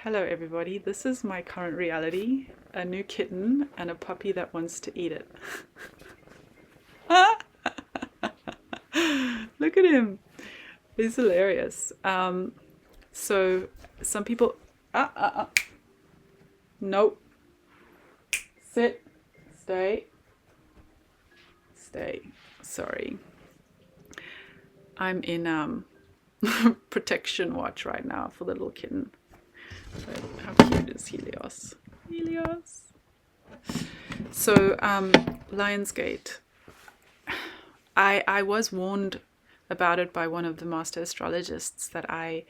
Hello everybody, this is my current reality, a new kitten and a puppy that wants to eat it. Look at him, he's hilarious. So some people, nope, sit, stay, sorry. I'm in protection watch right now for the little kitten. But how cute is Helios? Helios. So, Lionsgate. I was warned about it by one of the master astrologists that I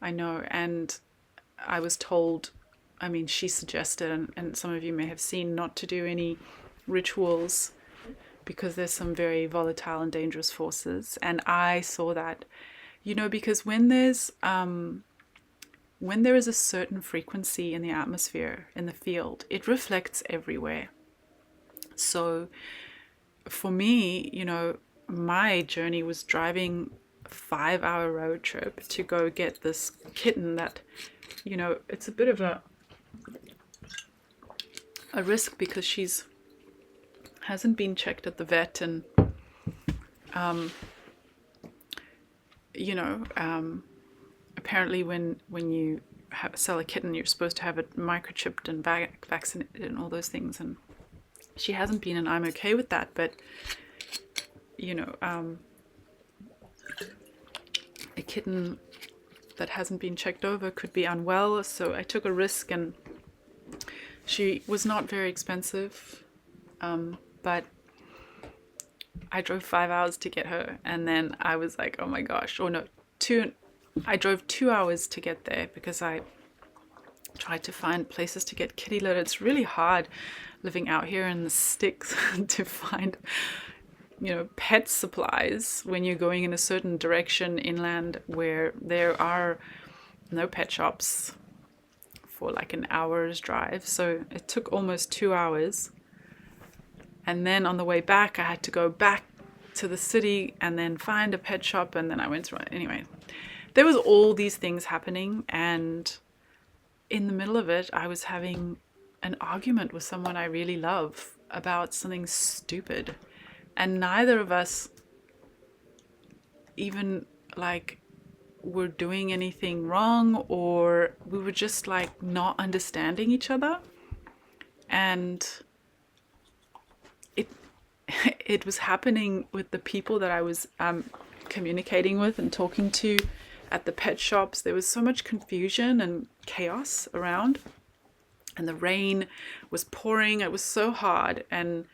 know, and I was told, I mean, she suggested, and some of you may have seen, not to do any rituals because there's some very volatile and dangerous forces. And I saw that, because when there is a certain frequency in the atmosphere, in the field, it reflects everywhere. So for me, my journey was driving a 5-hour road trip to go get this kitten that, it's a bit of a risk because she's hasn't been checked at the vet, and apparently when you sell a kitten, you're supposed to have it microchipped and vaccinated and all those things, and she hasn't been, and I'm okay with that. But a kitten that hasn't been checked over could be unwell, so I took a risk, and she was not very expensive, but I drove 5 hours to get her, and then I was like, oh my gosh, or no, I drove 2 hours to get there because I tried to find places to get kitty litter. It's really hard living out here in the sticks to find, pet supplies when you're going in a certain direction inland where there are no pet shops for like an hour's drive. So it took almost 2 hours. And then on the way back, I had to go back to the city and then find a pet shop. And then I went through it. Anyway, there was all these things happening. And in the middle of it, I was having an argument with someone I really love about something stupid. And neither of us even were doing anything wrong, or we were just not understanding each other. And it was happening with the people that I was communicating with and talking to at the pet shops. There was so much confusion and chaos around, and the rain was pouring. It was so hard, and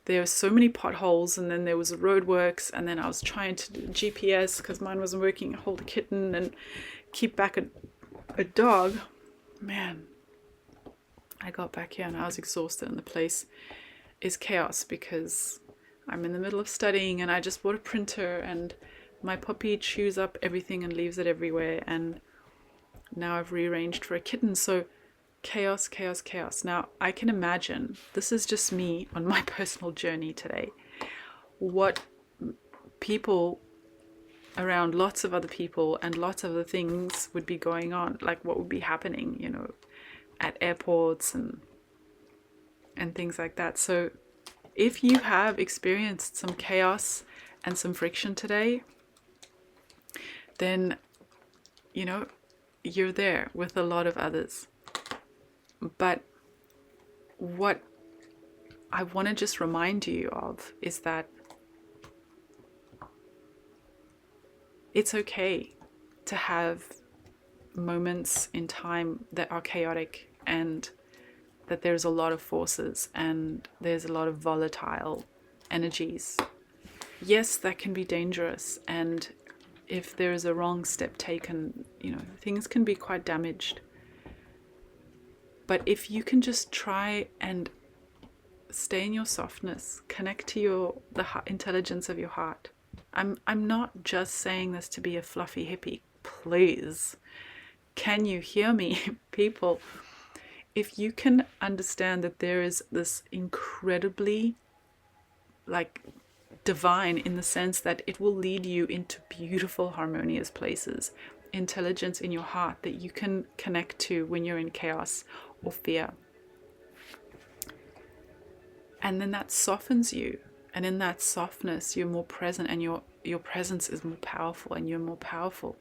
there were so many potholes, and then there was roadworks, and then I was trying to do GPS because mine wasn't working, hold a kitten and keep back a dog. Man, I got back here and I was exhausted, and the place is chaos because I'm in the middle of studying, and I just bought a printer, and my puppy chews up everything and leaves it everywhere, and now I've rearranged for a kitten. So chaos, chaos, chaos. Now I can imagine, this is just me on my personal journey today, what people around lots of other people and lots of other things would be going on, what would be happening, at airports and things like that. So if you have experienced some chaos and some friction today, then you're there with a lot of others. But what I want to just remind you of is that it's okay to have moments in time that are chaotic, and that there's a lot of forces and there's a lot of volatile energies. Yes, that can be dangerous, and if there is a wrong step taken, things can be quite damaged. But if you can just try and stay in your softness, connect to the intelligence of your heart. I'm not just saying this to be a fluffy hippie. Please, can you hear me, people? If you can understand that there is this incredibly divine, in the sense that it will lead you into beautiful, harmonious places, intelligence in your heart that you can connect to when you're in chaos or fear. And then that softens you. And in that softness, you're more present, and your presence is more powerful, and you're more powerful.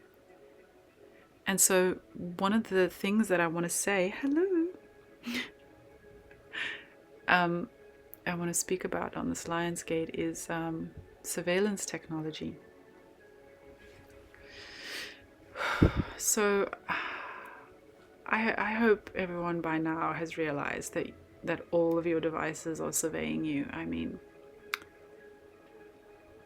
And so one of the things that I want to say, hello, I want to speak about on this lionsgate is surveillance technology. So I hope everyone by now has realized that all of your devices are surveying you. I mean,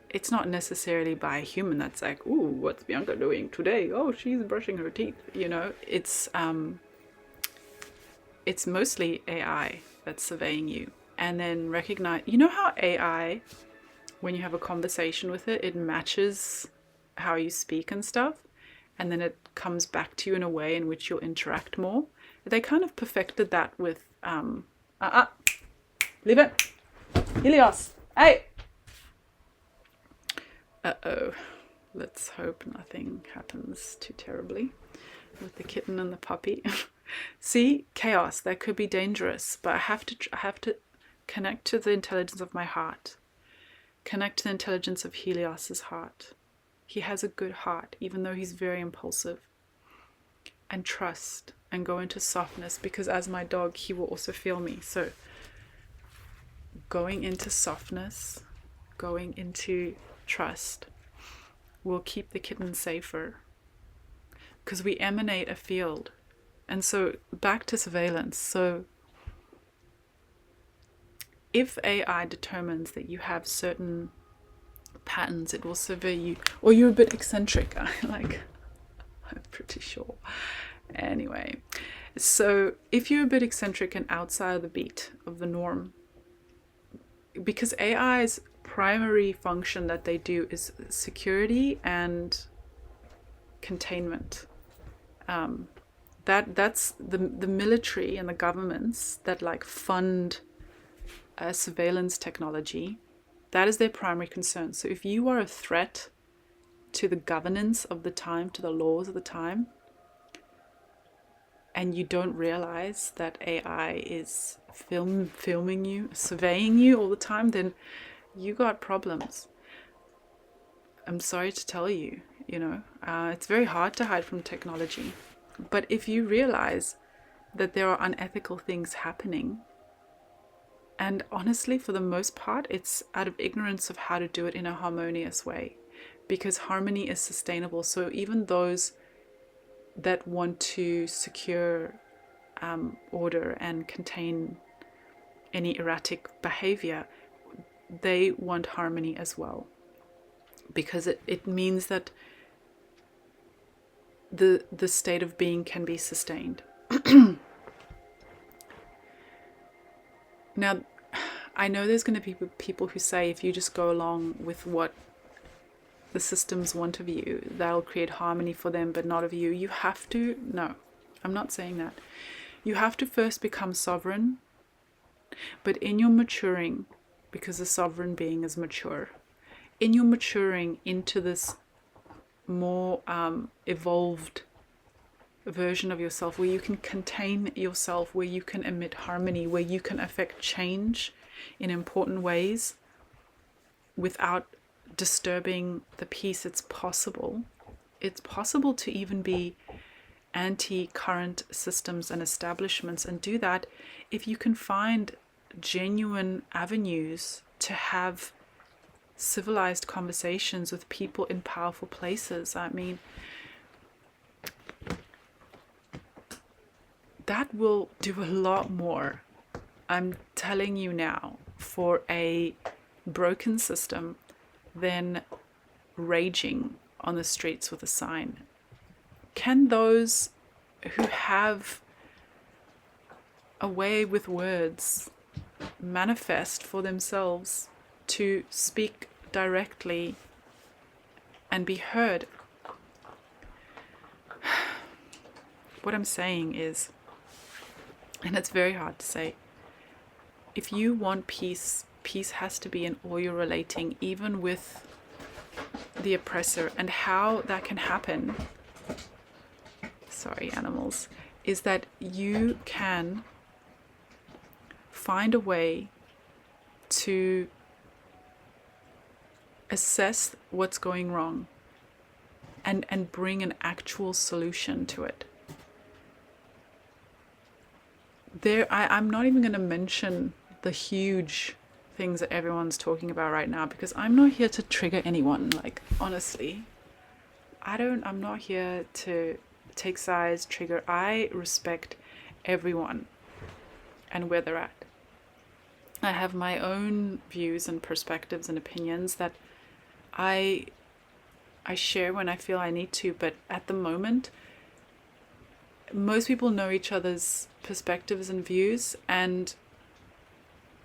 it's not necessarily by a human that's like, ooh, what's Bianca doing today? Oh, she's brushing her teeth. You know, it's mostly AI that's surveying you. And then recognize, you know how AI, when you have a conversation with it, it matches how you speak and stuff, and then it comes back to you in a way in which you'll interact more. They kind of perfected that with leave it, Helios, hey. Let's hope nothing happens too terribly with the kitten and the puppy. See, chaos, that could be dangerous, but I have to connect to the intelligence of my heart. Connect to the intelligence of Helios's heart. He has a good heart, even though he's very impulsive. And trust and go into softness, because as my dog, he will also feel me. So going into softness, going into trust will keep the kitten safer, because we emanate a field. And so back to surveillance. So if AI determines that you have certain patterns, it will survey you, or you're a bit eccentric. I'm pretty sure. Anyway, so if you're a bit eccentric and outside of the beat of the norm, because AI's primary function that they do is security and containment. That's the military and the governments that like fund surveillance technology. That is their primary concern. So if you are a threat to the governance of the time, to the laws of the time, and you don't realize that AI is filming you, surveying you all the time, then you got problems. I'm sorry to tell you, it's very hard to hide from technology. But if you realize that there are unethical things happening, and honestly, for the most part, it's out of ignorance of how to do it in a harmonious way, because harmony is sustainable. So even those that want to secure order and contain any erratic behavior, they want harmony as well, because it means that the state of being can be sustained. Now, I know there's going to be people who say if you just go along with what the systems want of you, that'll create harmony for them, but not of you. You have to, no, I'm not saying that. You have to first become sovereign, but in your maturing, because the sovereign being is mature, in your maturing into this more evolved version of yourself, where you can contain yourself, where you can emit harmony, where you can affect change in important ways without disturbing the peace. It's possible to even be anti-current systems and establishments, and do that if you can find genuine avenues to have civilized conversations with people in powerful places. I mean, that will do a lot more, I'm telling you now, for a broken system than raging on the streets with a sign. Can those who have a way with words manifest for themselves to speak directly and be heard? What I'm saying is, and it's very hard to say, if you want peace, peace has to be in all you're relating, even with the oppressor. And how that can happen sorry, animals, is that you can find a way to assess what's going wrong and bring an actual solution to it. I'm not even going to mention the huge things that everyone's talking about right now, because I'm not here to trigger anyone. Like, honestly, I'm not here to take sides, trigger. I respect everyone and where they're at. I have my own views and perspectives and opinions that I share when I feel I need to, but at the moment, most people know each other's perspectives and views, and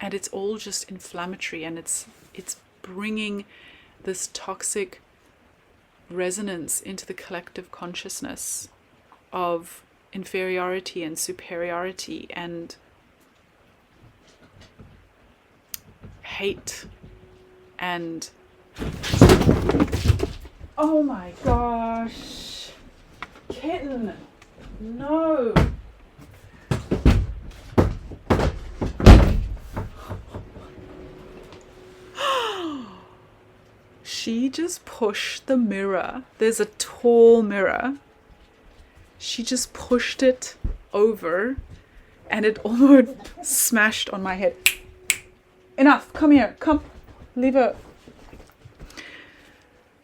it's all just inflammatory, and it's bringing this toxic resonance into the collective consciousness of inferiority and superiority and hate and oh my gosh, kitten, no. She just pushed the mirror. There's a tall mirror. She just pushed it over and it almost smashed on my head. Enough, come here, come, leave her.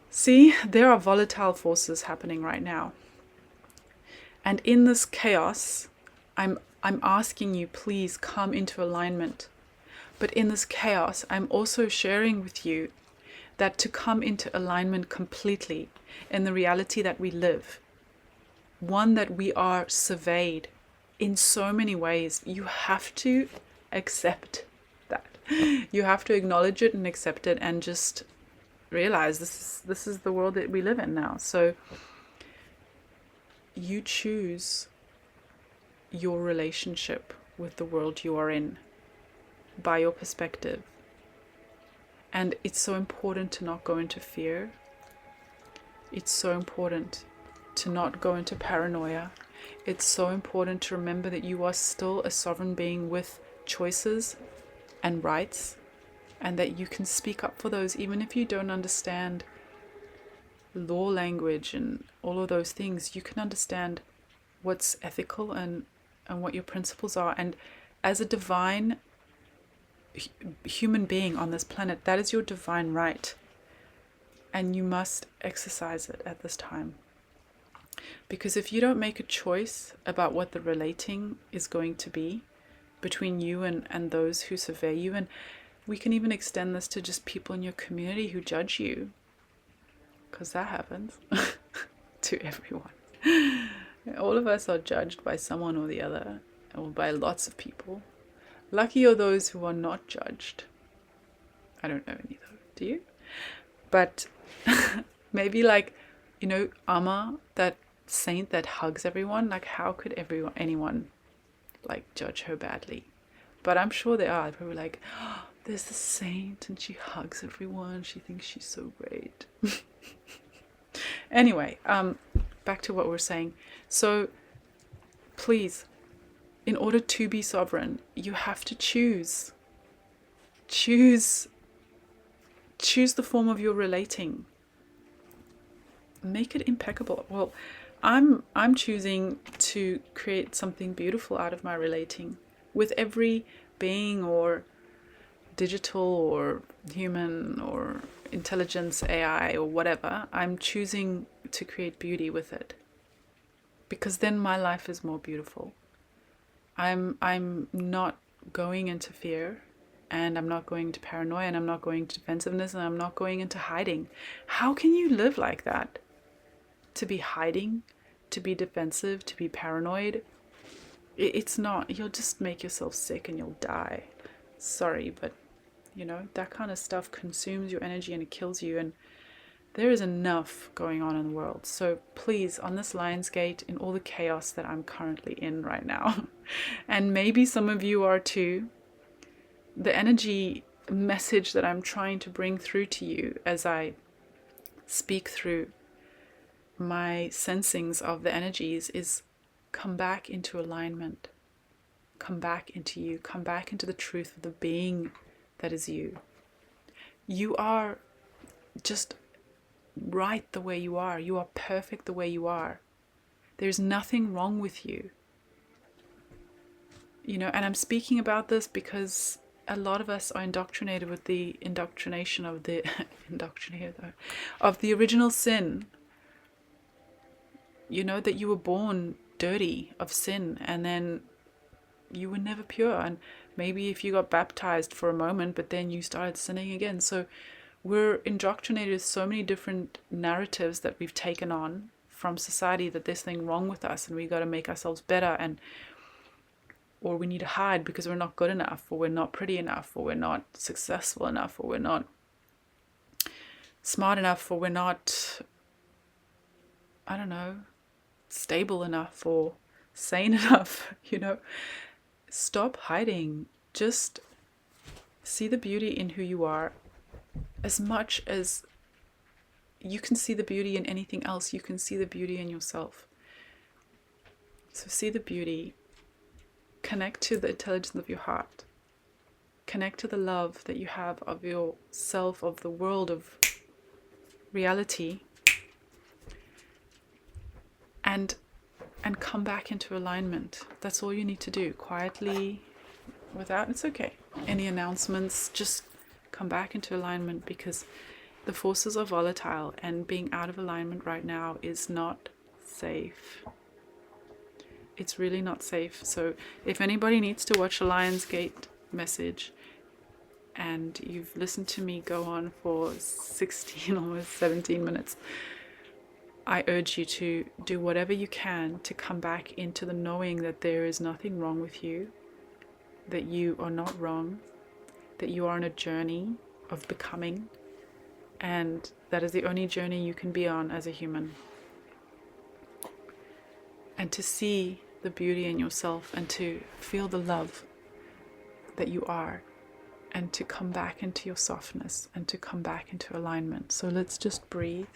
See, there are volatile forces happening right now. And in this chaos, I'm asking you, please come into alignment. But in this chaos, I'm also sharing with you that to come into alignment completely in the reality that we live, one that we are surveyed in so many ways, you have to accept that. You have to acknowledge it and accept it and just realize this is the world that we live in now. So you choose your relationship with the world you are in by your perspective. And it's so important to not go into fear. It's so important to not go into paranoia. It's so important to remember that you are still a sovereign being with choices and rights, and that you can speak up for those even if you don't understand law language and all of those things. You can understand what's ethical and what your principles are. And as a divine human being on this planet, that is your divine right. And you must exercise it at this time. Because if you don't make a choice about what the relating is going to be between you and those who survey you, and we can even extend this to just people in your community who judge you, because that happens to everyone. All of us are judged by someone or the other, or by lots of people. Lucky are those who are not judged. I don't know any though, do you? But maybe like, Amma, that saint that hugs everyone, like how could anyone like judge her badly? But I'm sure they are. Probably like, oh, there's the saint and she hugs everyone. She thinks she's so great. Anyway, back to what we're saying. So please, in order to be sovereign, you have to choose the form of your relating. Make it impeccable. Well, I'm choosing to create something beautiful out of my relating with every being, or digital or human or intelligence, AI or whatever. I'm choosing to create beauty with it, because then my life is more beautiful. I'm not going into fear, and I'm not going into paranoia, and I'm not going into defensiveness, and I'm not going into hiding. How can you live like that? To be hiding, to be defensive, to be paranoid, it's not. You'll just make yourself sick and you'll die. Sorry, but that kind of stuff consumes your energy and it kills you, and there is enough going on in the world. So please, on this lionsgate, in all the chaos that I'm currently in right now, and maybe some of you are too, the energy message that I'm trying to bring through to you as I speak through my sensings of the energies is come back into alignment. Come back into you. Come back into the truth of the being that is you. You are just right the way you are. You are perfect the way you are. There's nothing wrong with you. You know, and I'm speaking about this because a lot of us are indoctrinated with the indoctrination of the of the original sin. You know, that you were born dirty of sin, and then you were never pure. And maybe if you got baptized for a moment, but then you started sinning again. So we're indoctrinated with so many different narratives that we've taken on from society, that there's something wrong with us and we got to make ourselves better, and or we need to hide because we're not good enough, or we're not pretty enough, or we're not successful enough, or we're not smart enough, or we're not, I don't know, stable enough or sane enough. You know, stop hiding. Just see the beauty in who you are. As much as you can see the beauty in anything else, you can see the beauty in yourself. So see the beauty. Connect to the intelligence of your heart. Connect to the love that you have of yourself, of the world, of reality. And come back into alignment. That's all you need to do. Quietly, without, it's okay, any announcements, just come back into alignment, because the forces are volatile, and being out of alignment right now is not safe. It's really not safe. So if anybody needs to watch a Lionsgate message, and you've listened to me go on for 16, almost 17 minutes, I urge you to do whatever you can to come back into the knowing that there is nothing wrong with you, that you are not wrong, that you are on a journey of becoming, and that is the only journey you can be on as a human. And to see the beauty in yourself, and to feel the love that you are, and to come back into your softness, and to come back into alignment. So let's just breathe.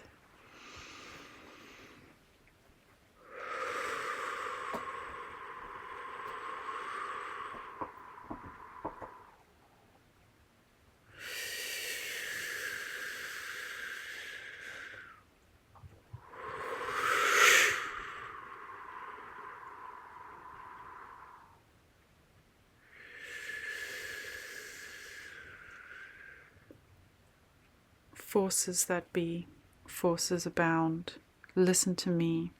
Forces that be, forces abound. Listen to me,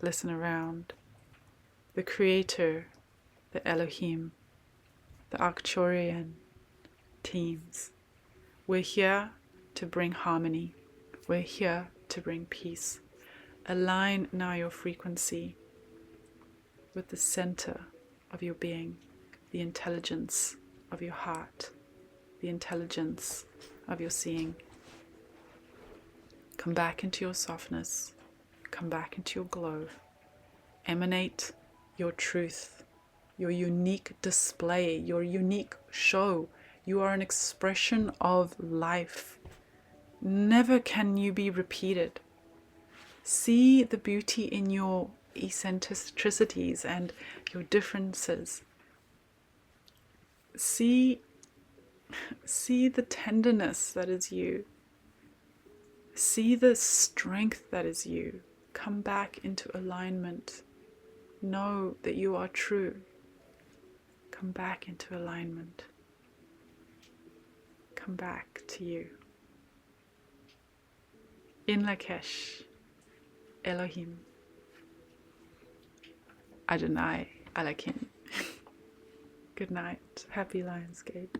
listen around. The Creator, the Elohim, the Arcturian teams. We're here to bring harmony. We're here to bring peace. Align now your frequency with the center of your being, the intelligence of your heart, the intelligence of your seeing. Come back into your softness. Come back into your glow. Emanate your truth, your unique display, your unique show. You are an expression of life. Never can you be repeated. See the beauty in your eccentricities and your differences. See the tenderness that is you. See the strength that is you. Come back into alignment. Know that you are true. Come back into alignment. Come back to you. In Lakesh, Elohim, Adonai, Alakim. Good night. Happy Lionsgate.